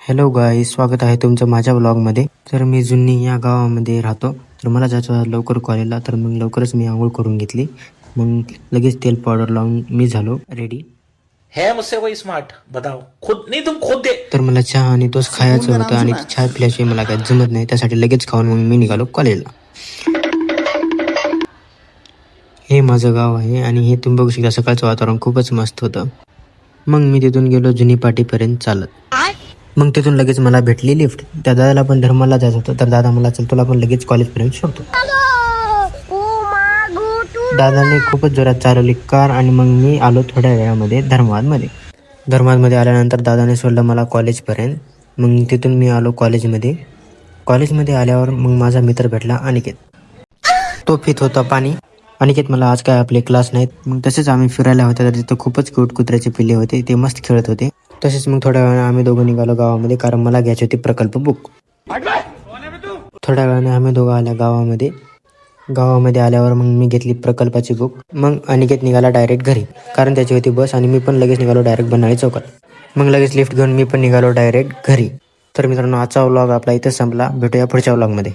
Hello गाईस, स्वागत आहे तुमचं माझ्या ब्लॉगमध्ये. तर मी जुन्नी या गावामध्ये राहतो. तर मला जायचं होतं लवकर कॉलेजला. तर मग लवकरच मी आंघोळ करून घेतली. मग लगेच तेल पावडर लावून मी झालो रेडी. है मुझसे कोई स्मार्ट? बताओ खुद नहीं, तुम खुद दे. तर मला चहा आणि तोच खायचं होतं आणि चहा पिल्याशिवाय मला काही जमत नाही. त्यासाठी लगेच खाऊन मग मी निघालो कॉलेजला. हे माझं गाव आहे आणि हे तुम्ही बघू शकता, सकाळचं वातावरण खूपच मस्त होतं. मग मी तिथून गेलो जुनी पाटीपर्यंत चालत. मग तिथून लगेच मला भेटली लिफ्ट. त्या दादाला पण धर्माला जायचं होतं. तर दादा मला, चल तुला पण लगेच कॉलेजपर्यंत सोडतो. दादाने खूपच जोरात चालवली कार आणि मग मी आलो थोड्या वेळामध्ये धर्मादमध्ये आल्यानंतर दादाने सोडलं मला कॉलेजपर्यंत. मग तिथून मी आलो कॉलेजमध्ये आल्यावर मग माझा मित्र भेटला अनिकेत. तो पित होता पाणी. अनिकेत मला, आज काय आपले क्लास नाहीत. मग तसेच आम्ही फिरायला होतो. तर तिथं खूपच क्यूट कुत्र्याचे पिल्ले होते, ते मस्त खेळत होते. तसेच मग थोड्या वेळाने आम्ही दोघं निघालो गावामध्ये, कारण मला घ्यायची होती प्रकल्प बुक. थोड्या वेळाने आम्ही दोघं आल्या गावामध्ये आल्यावर मग मी घेतली प्रकल्पाची बुक. मग अनिकेत निघाला डायरेक्ट घरी, कारण त्याची होती बस. आणि मी पण लगेच निघालो डायरेक्ट बनाळी चौकात. मग लगेच लिफ्ट घेऊन मी पण निघालो डायरेक्ट घरी. तर मित्रांनो, आजचा व्लॉग आपला इथेच संपला. भेटूया पुढच्या व्लॉगमध्ये.